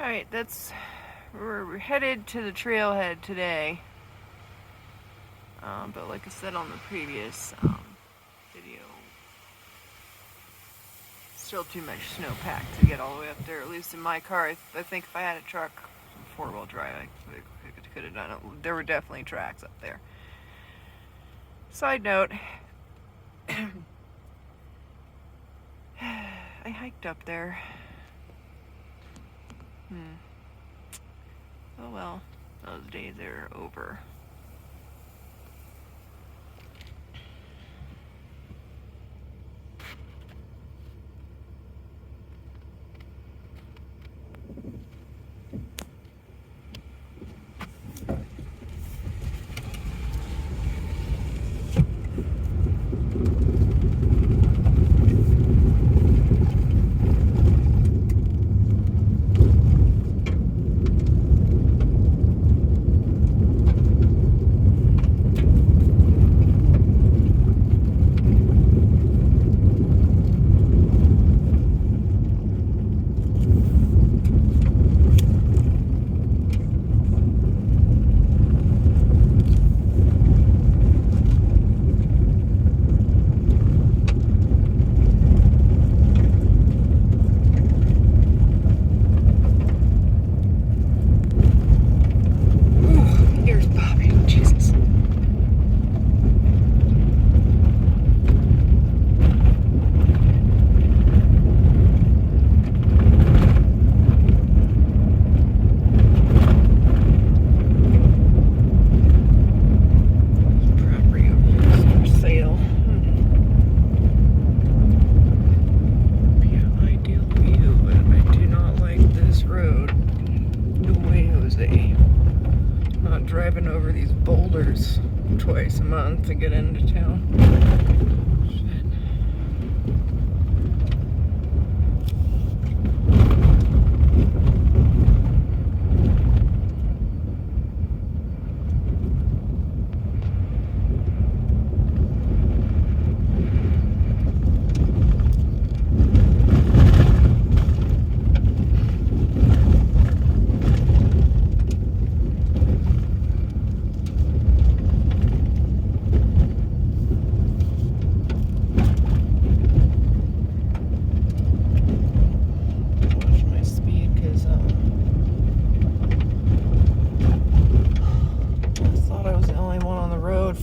Alright, we're headed to the trailhead today. But like I said on the previous video, still too much snowpack to get all the way up there, at least in my car. I think if I had a truck, four-wheel drive, I could have done it. There were definitely tracks up there. Side note, I hiked up there. Oh well, those days are over. Driving over these boulders twice a month to get into town.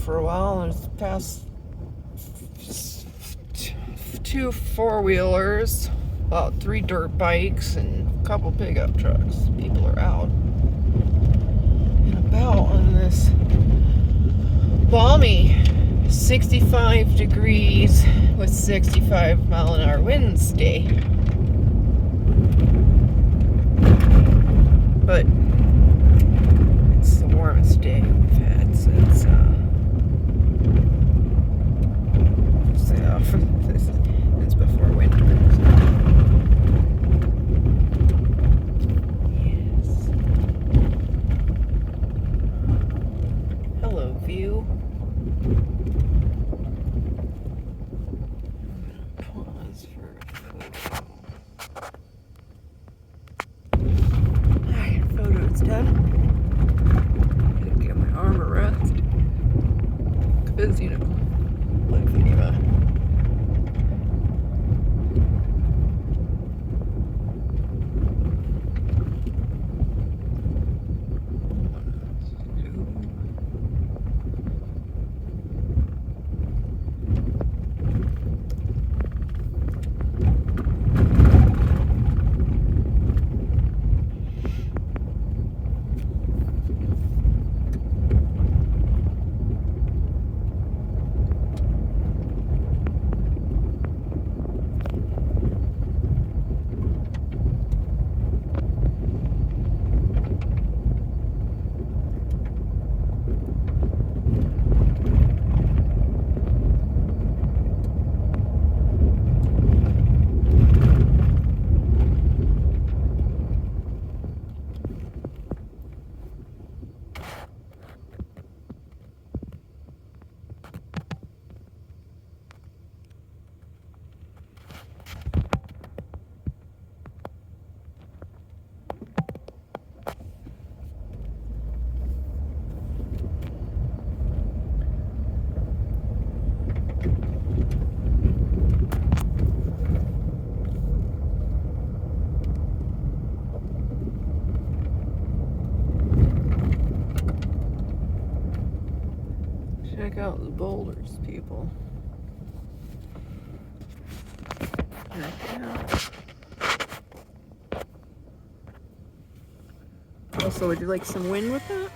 For a while, there's past two four-wheelers, about 3 dirt bikes, and a couple pickup trucks. People are out and about on this balmy 65 degrees with 65-mile-an-hour winds day. But it's the warmest day we've had since it's before winter. Yes. Hello, view. I'm gonna pause for a photo. Check out the boulders, people. Check out. Also, would you like some wind with that?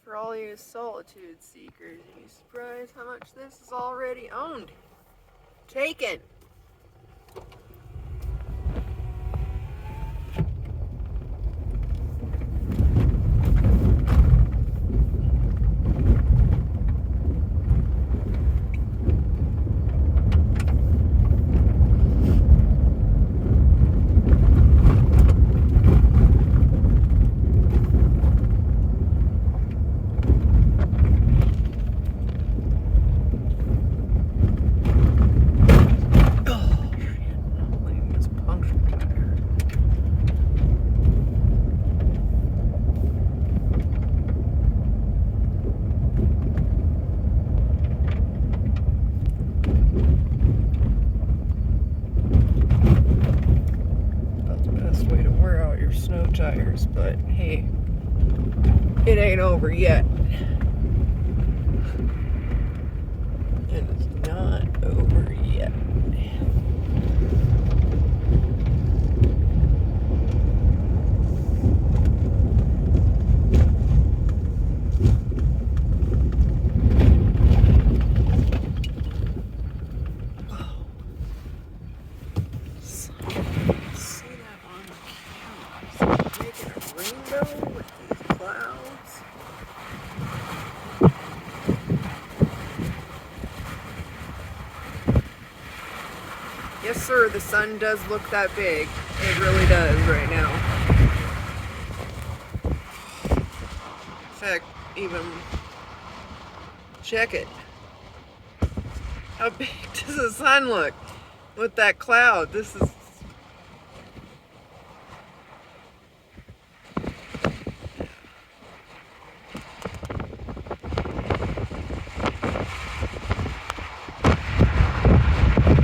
For all you solitude seekers, you'd be surprised how much this is already owned. Taken. Snow tires, but hey, it ain't over yet. It is not over yet. Yes, sir, the sun does look that big. It really does right now. In fact, even check it. How big does the sun look with that cloud? This is...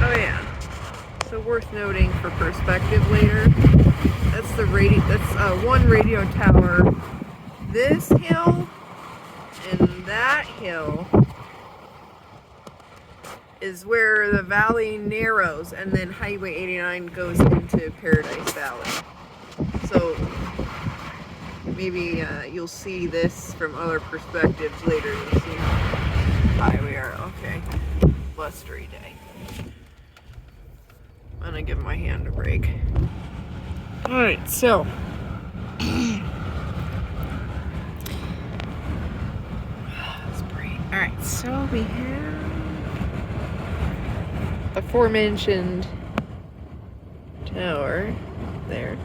Oh yeah. So worth noting for perspective later, that's the one radio tower. This hill and that hill is where the valley narrows, and then Highway 89 goes into Paradise Valley. So maybe you'll see this from other perspectives later. You'll see how high we are. Okay, blustery day. I'm gonna give my hand a break. Alright, so let's breathe. Alright, so we have the aforementioned tower there.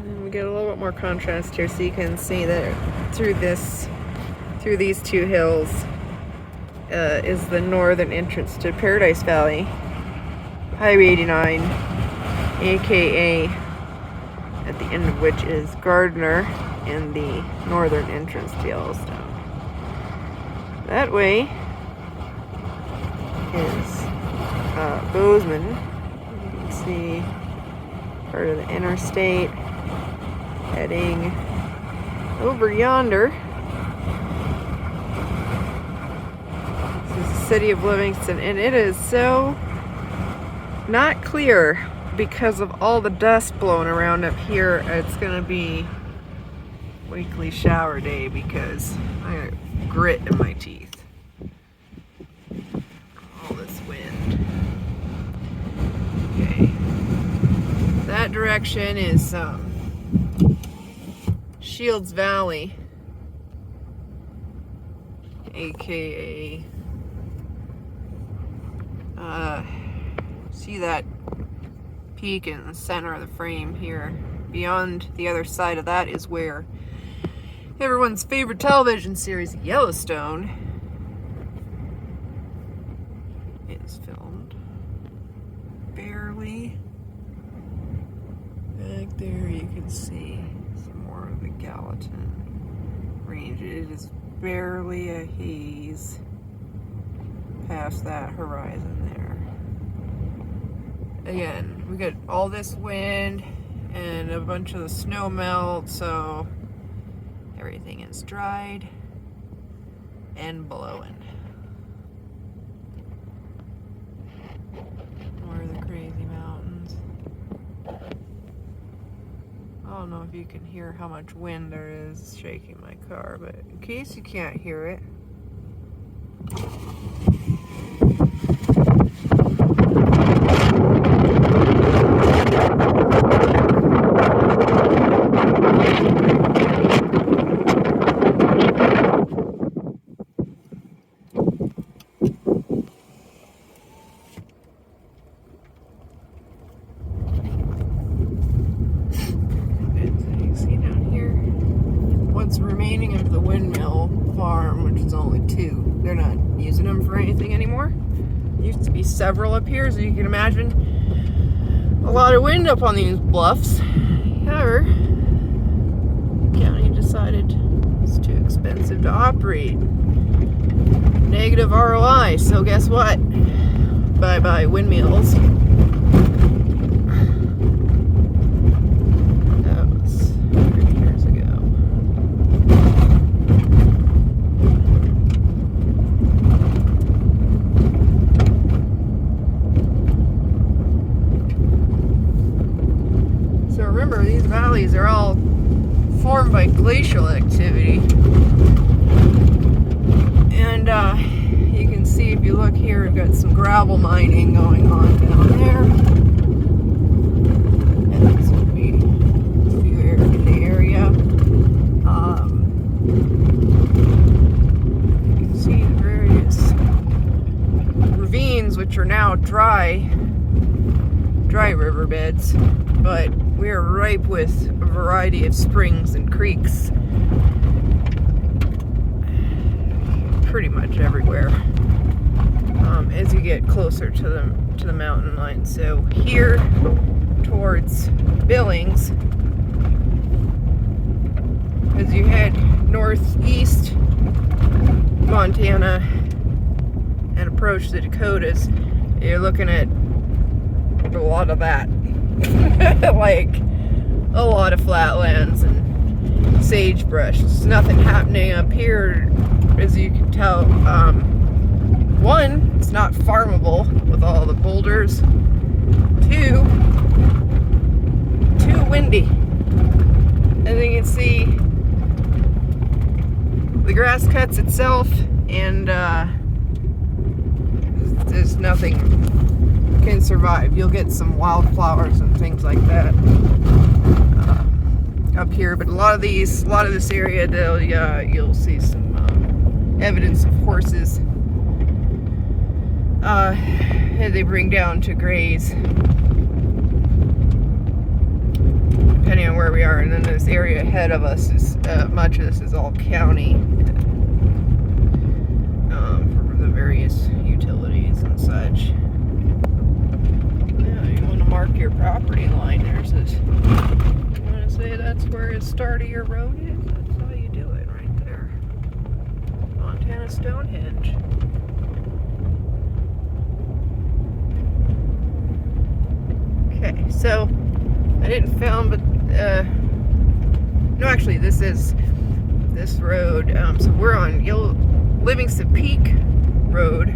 And we get a little bit more contrast here so you can see that through these two hills is the northern entrance to Paradise Valley. Highway 89, aka at the end of which is Gardner, and the northern entrance to Yellowstone. That way is Bozeman. You can see part of the interstate heading over yonder. This is the city of Livingston, and it is so not clear because of all the dust blowing around up here. It's gonna be weekly shower day because I got grit in my teeth. All this wind. Okay. That direction is Shields Valley, aka see that peak in the center of the frame here. Beyond the other side of that is where everyone's favorite television series, Yellowstone, is filmed. Barely. Back there you can see some more of the Gallatin Range. It is barely a haze past that horizon there. Again, we got all this wind and a bunch of the snow melt, so everything is dried and blowing. More of the crazy mountains. I don't know if you can hear how much wind there is shaking my car, but in case you can't hear it, what's remaining of the windmill farm, which is only 2. They're not using them for anything anymore. There used to be several up here, so you can imagine a lot of wind up on these bluffs. However, the county decided it's too expensive to operate. Negative ROI, so guess what? Bye-bye windmills. Remember, these valleys are all formed by glacial activity. And you can see, if you look here, we've got some gravel mining going on down there. And this would be a few areas in the area. You can see the various ravines, which are now dry riverbeds, but we are ripe with a variety of springs and creeks pretty much everywhere as you get closer to the mountain line. So here towards Billings, as you head northeast Montana and approach the Dakotas, you're looking at a lot of that. Like a lot of flatlands and sagebrush. There's nothing happening up here, as you can tell. One, it's not farmable with all the boulders. Two, too windy. As you can see, the grass cuts itself, and there's nothing can survive. You'll get some wildflowers and things like that up here, but a lot of this area, you'll see some evidence of horses that they bring down to graze, depending on where we are. And then this area ahead of us is much of this is all county for the various utilities and such. Mark your property line. There's this. You want to say that's where the start of your road is? That's how you do it, right there. Montana Stonehenge. Okay, so I didn't film, but no, actually, this is this road. So we're on Livingston Peak Road.